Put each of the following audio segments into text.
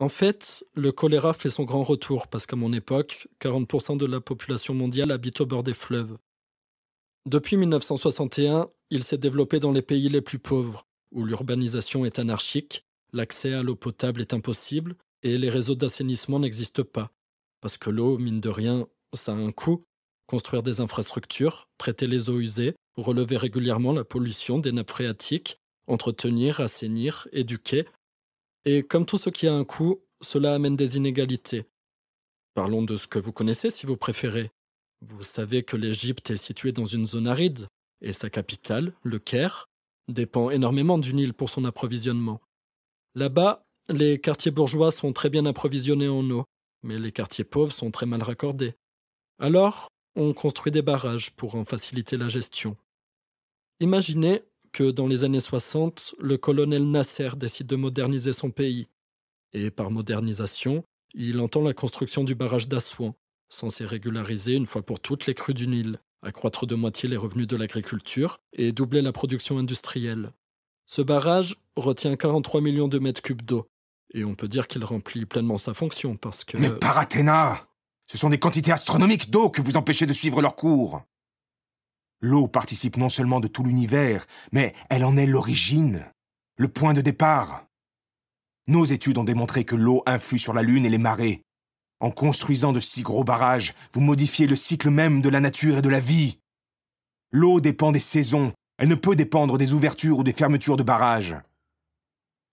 En fait, le choléra fait son grand retour parce qu'à mon époque, 40% de la population mondiale habite au bord des fleuves. Depuis 1961, il s'est développé dans les pays les plus pauvres, où l'urbanisation est anarchique, l'accès à l'eau potable est impossible et les réseaux d'assainissement n'existent pas. Parce que l'eau, mine de rien, ça a un coût. Construire des infrastructures, traiter les eaux usées, relever régulièrement la pollution des nappes phréatiques, entretenir, assainir, éduquer. Et comme tout ce qui a un coût, cela amène des inégalités. Parlons de ce que vous connaissez si vous préférez. Vous savez que l'Égypte est située dans une zone aride, et sa capitale, le Caire, dépend énormément du Nil pour son approvisionnement. Là-bas, les quartiers bourgeois sont très bien approvisionnés en eau, mais les quartiers pauvres sont très mal raccordés. Alors, on construit des barrages pour en faciliter la gestion. Imaginez que dans les années 60, le colonel Nasser décide de moderniser son pays. Et par modernisation, il entend la construction du barrage d'Assouan, censé régulariser une fois pour toutes les crues du Nil, accroître de moitié les revenus de l'agriculture et doubler la production industrielle. Ce barrage retient 43 millions de mètres cubes d'eau, et on peut dire qu'il remplit pleinement sa fonction parce que... Mais par Athéna! Ce sont des quantités astronomiques d'eau que vous empêchez de suivre leur cours. L'eau participe non seulement de tout l'univers, mais elle en est l'origine, le point de départ. Nos études ont démontré que l'eau influe sur la Lune et les marées. En construisant de si gros barrages, vous modifiez le cycle même de la nature et de la vie. L'eau dépend des saisons, elle ne peut dépendre des ouvertures ou des fermetures de barrages.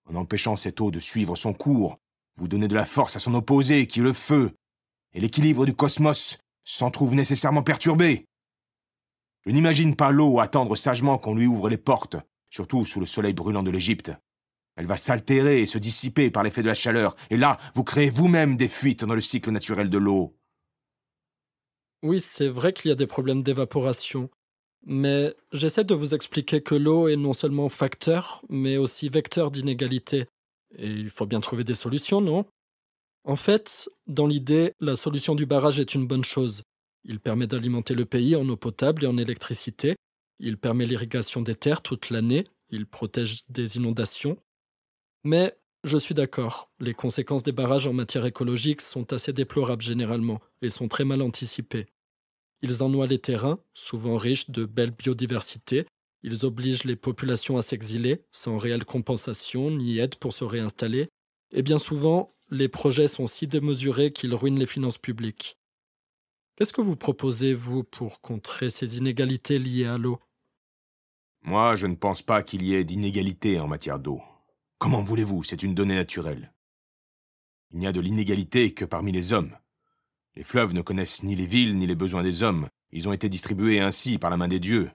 En empêchant cette eau de suivre son cours, vous donnez de la force à son opposé, qui est le feu, et l'équilibre du cosmos s'en trouve nécessairement perturbé. Je n'imagine pas l'eau attendre sagement qu'on lui ouvre les portes, surtout sous le soleil brûlant de l'Égypte. Elle va s'altérer et se dissiper par l'effet de la chaleur, et là, vous créez vous-même des fuites dans le cycle naturel de l'eau. Oui, c'est vrai qu'il y a des problèmes d'évaporation, mais j'essaie de vous expliquer que l'eau est non seulement facteur, mais aussi vecteur d'inégalité. Et il faut bien trouver des solutions, non? En fait, dans l'idée, la solution du barrage est une bonne chose. Il permet d'alimenter le pays en eau potable et en électricité. Il permet l'irrigation des terres toute l'année. Il protège des inondations. Mais je suis d'accord, les conséquences des barrages en matière écologique sont assez déplorables généralement et sont très mal anticipées. Ils ennoient les terrains, souvent riches de belle biodiversité. Ils obligent les populations à s'exiler, sans réelle compensation ni aide pour se réinstaller. Et bien souvent, les projets sont si démesurés qu'ils ruinent les finances publiques. Qu'est-ce que vous proposez, vous, pour contrer ces inégalités liées à l'eau? Moi, je ne pense pas qu'il y ait d'inégalité en matière d'eau. Comment voulez-vous? C'est une donnée naturelle. Il n'y a de l'inégalité que parmi les hommes. Les fleuves ne connaissent ni les villes ni les besoins des hommes. Ils ont été distribués ainsi par la main des dieux.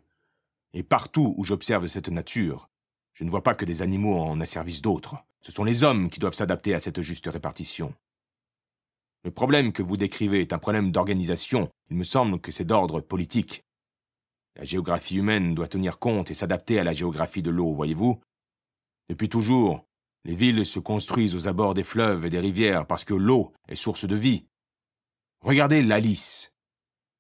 Et partout où j'observe cette nature, je ne vois pas que des animaux en asservissent d'autres. Ce sont les hommes qui doivent s'adapter à cette juste répartition. Le problème que vous décrivez est un problème d'organisation. Il me semble que c'est d'ordre politique. La géographie humaine doit tenir compte et s'adapter à la géographie de l'eau, voyez-vous. Depuis toujours, les villes se construisent aux abords des fleuves et des rivières parce que l'eau est source de vie. Regardez l'Alice.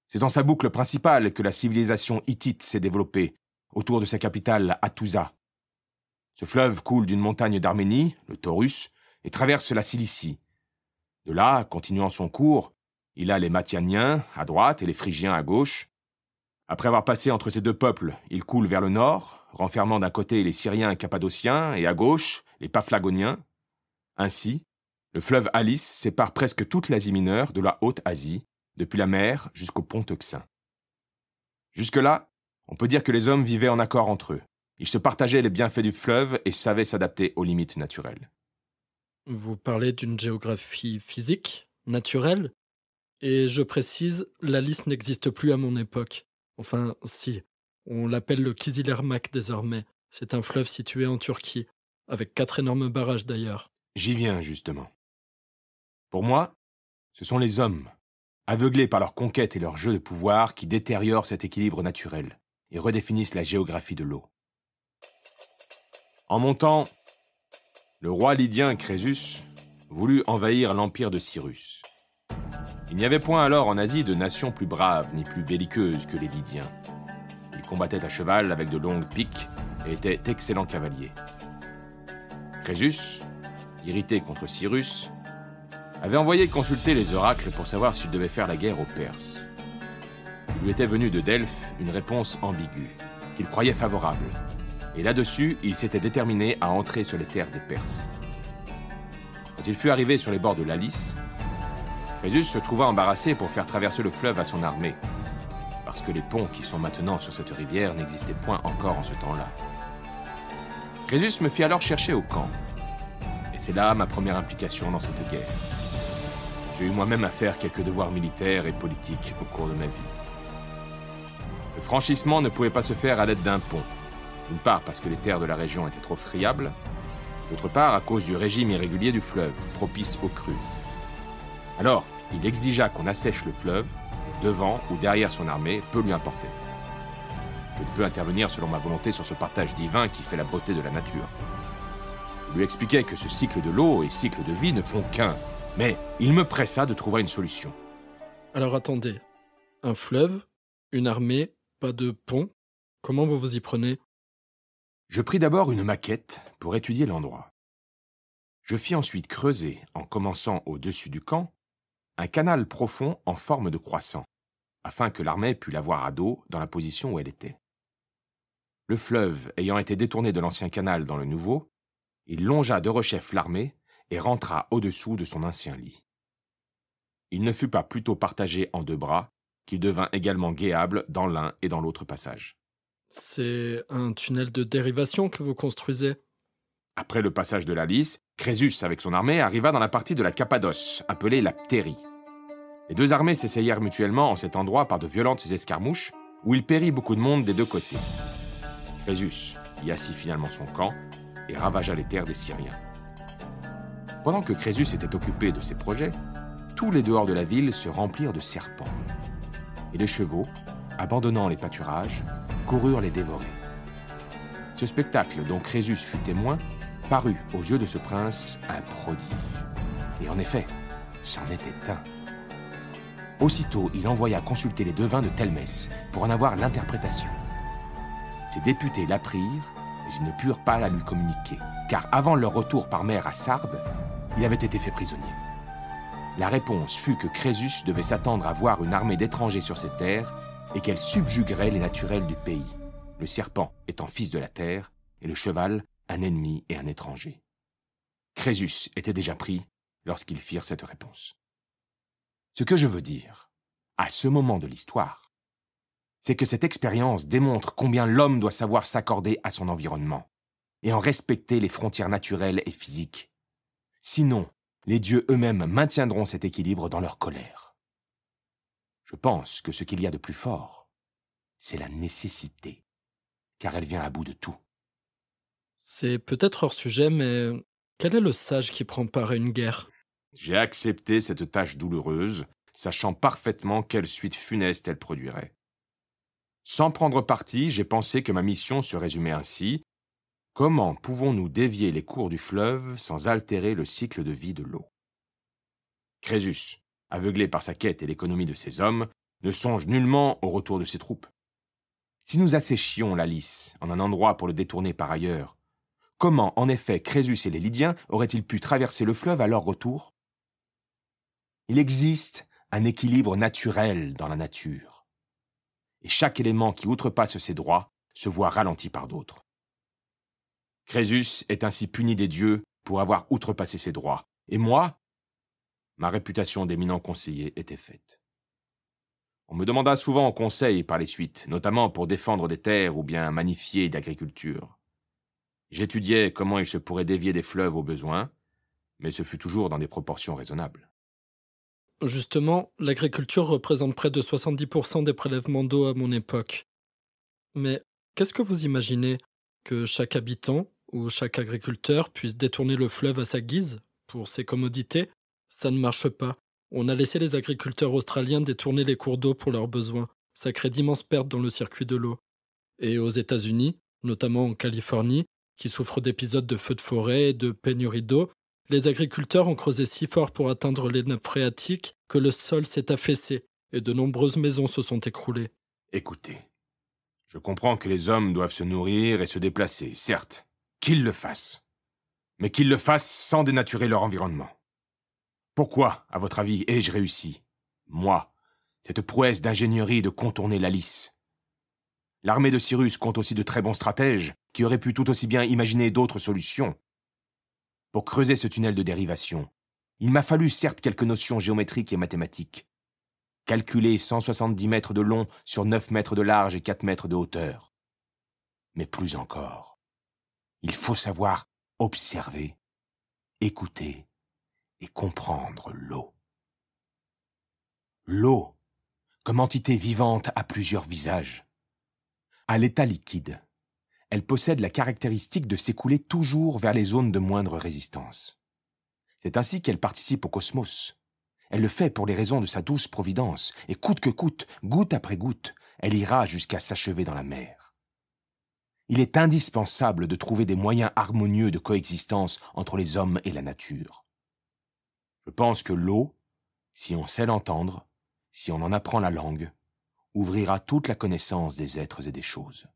C'est dans sa boucle principale que la civilisation hittite s'est développée, autour de sa capitale Hattusa. Ce fleuve coule d'une montagne d'Arménie, le Taurus, et traverse la Cilicie. De là, continuant son cours, il a les Mattianiens à droite et les Phrygiens à gauche. Après avoir passé entre ces deux peuples, il coule vers le nord, renfermant d'un côté les Syriens cappadociens et à gauche les Paphlagoniens. Ainsi, le fleuve Alice sépare presque toute l'Asie mineure de la Haute-Asie, depuis la mer jusqu'au pont Euxin. Jusque-là, on peut dire que les hommes vivaient en accord entre eux. Ils se partageaient les bienfaits du fleuve et savaient s'adapter aux limites naturelles. Vous parlez d'une géographie physique, naturelle, et je précise, la Lys n'existe plus à mon époque. Enfin, si, on l'appelle le Kızılırmak désormais. C'est un fleuve situé en Turquie, avec 4 énormes barrages d'ailleurs. J'y viens, justement. Pour moi, ce sont les hommes, aveuglés par leur conquête et leur jeu de pouvoir, qui détériorent cet équilibre naturel et redéfinissent la géographie de l'eau. En mon temps, le roi lydien Crésus voulut envahir l'empire de Cyrus. Il n'y avait point alors en Asie de nation plus brave ni plus belliqueuse que les Lydiens. Ils combattaient à cheval avec de longues piques et étaient d'excellents cavaliers. Crésus, irrité contre Cyrus, avait envoyé consulter les oracles pour savoir s'il devait faire la guerre aux Perses. Il lui était venu de Delphes une réponse ambiguë, qu'il croyait favorable. Et là-dessus, il s'était déterminé à entrer sur les terres des Perses. Quand il fut arrivé sur les bords de l'Alice, Crésus se trouva embarrassé pour faire traverser le fleuve à son armée, parce que les ponts qui sont maintenant sur cette rivière n'existaient point encore en ce temps-là. Crésus me fit alors chercher au camp, et c'est là ma première implication dans cette guerre. J'ai eu moi-même à faire quelques devoirs militaires et politiques au cours de ma vie. Le franchissement ne pouvait pas se faire à l'aide d'un pont, d'une part parce que les terres de la région étaient trop friables, d'autre part à cause du régime irrégulier du fleuve, propice aux crues. Alors, il exigea qu'on assèche le fleuve, devant ou derrière son armée, peu lui importait. Je ne peux intervenir selon ma volonté sur ce partage divin qui fait la beauté de la nature. Je lui expliquai que ce cycle de l'eau et cycle de vie ne font qu'un, mais il me pressa de trouver une solution. Alors attendez, un fleuve, une armée, pas de pont, comment vous vous y prenez? Je pris d'abord une maquette pour étudier l'endroit. Je fis ensuite creuser, en commençant au-dessus du camp, un canal profond en forme de croissant, afin que l'armée pût l'avoir à dos dans la position où elle était. Le fleuve ayant été détourné de l'ancien canal dans le nouveau, il longea de rechef l'armée et rentra au-dessous de son ancien lit. Il ne fut pas plutôt partagé en deux bras qu'il devint également guéable dans l'un et dans l'autre passage. C'est un tunnel de dérivation que vous construisez? Après le passage de la Lys, Crésus, avec son armée, arriva dans la partie de la Cappadoce, appelée la Ptérie. Les deux armées s'essayèrent mutuellement en cet endroit par de violentes escarmouches, où il périt beaucoup de monde des deux côtés. Crésus y assit finalement son camp et ravagea les terres des Syriens. Pendant que Crésus était occupé de ses projets, tous les dehors de la ville se remplirent de serpents. Et les chevaux, abandonnant les pâturages, coururent les dévorer. Ce spectacle dont Crésus fut témoin parut aux yeux de ce prince un prodige. Et en effet, c'en était un. Aussitôt, il envoya consulter les devins de Telmès pour en avoir l'interprétation. Ces députés l'apprirent, mais ils ne purent pas la lui communiquer, car avant leur retour par mer à Sardes, il avait été fait prisonnier. La réponse fut que Crésus devait s'attendre à voir une armée d'étrangers sur ses terres et qu'elle subjuguerait les naturels du pays, le serpent étant fils de la terre et le cheval un ennemi et un étranger. Crésus était déjà pris lorsqu'ils firent cette réponse. Ce que je veux dire, à ce moment de l'histoire, c'est que cette expérience démontre combien l'homme doit savoir s'accorder à son environnement et en respecter les frontières naturelles et physiques. Sinon, les dieux eux-mêmes maintiendront cet équilibre dans leur colère. Je pense que ce qu'il y a de plus fort, c'est la nécessité, car elle vient à bout de tout. C'est peut-être hors sujet, mais quel est le sage qui prend part à une guerre? J'ai accepté cette tâche douloureuse, sachant parfaitement quelle suite funeste elle produirait. Sans prendre parti, j'ai pensé que ma mission se résumait ainsi. Comment pouvons-nous dévier les cours du fleuve sans altérer le cycle de vie de l'eau? Crésus, aveuglé par sa quête et l'économie de ses hommes, ne songe nullement au retour de ses troupes. Si nous asséchions la Lys en un endroit pour le détourner par ailleurs, comment, en effet, Crésus et les Lydiens auraient-ils pu traverser le fleuve à leur retour? Il existe un équilibre naturel dans la nature, et chaque élément qui outrepasse ses droits se voit ralenti par d'autres. Crésus est ainsi puni des dieux pour avoir outrepassé ses droits, et moi, ma réputation d'éminent conseiller était faite. On me demanda souvent conseil par les suites, notamment pour défendre des terres ou bien magnifier l'agriculture. J'étudiais comment il se pourrait dévier des fleuves au besoin, mais ce fut toujours dans des proportions raisonnables. Justement, l'agriculture représente près de 70% des prélèvements d'eau à mon époque. Mais qu'est-ce que vous imaginez? Que chaque habitant ou chaque agriculteur puisse détourner le fleuve à sa guise, pour ses commodités? Ça ne marche pas. On a laissé les agriculteurs australiens détourner les cours d'eau pour leurs besoins. Ça crée d'immenses pertes dans le circuit de l'eau. Et aux États-Unis, notamment en Californie, qui souffre d'épisodes de feux de forêt et de pénurie d'eau, les agriculteurs ont creusé si fort pour atteindre les nappes phréatiques que le sol s'est affaissé et de nombreuses maisons se sont écroulées. Écoutez, je comprends que les hommes doivent se nourrir et se déplacer, certes, qu'ils le fassent, mais qu'ils le fassent sans dénaturer leur environnement. Pourquoi, à votre avis, ai-je réussi, moi, cette prouesse d'ingénierie de contourner la lisse? L'armée de Cyrus compte aussi de très bons stratèges qui auraient pu tout aussi bien imaginer d'autres solutions. Pour creuser ce tunnel de dérivation, il m'a fallu certes quelques notions géométriques et mathématiques. Calculer 170 mètres de long sur 9 mètres de large et 4 mètres de hauteur. Mais plus encore, il faut savoir observer, écouter et comprendre l'eau. L'eau, comme entité vivante, a plusieurs visages. À l'état liquide, elle possède la caractéristique de s'écouler toujours vers les zones de moindre résistance. C'est ainsi qu'elle participe au cosmos. Elle le fait pour les raisons de sa douce providence, et coûte que coûte, goutte après goutte, elle ira jusqu'à s'achever dans la mer. Il est indispensable de trouver des moyens harmonieux de coexistence entre les hommes et la nature. Je pense que l'eau, si on sait l'entendre, si on en apprend la langue, ouvrira toute la connaissance des êtres et des choses.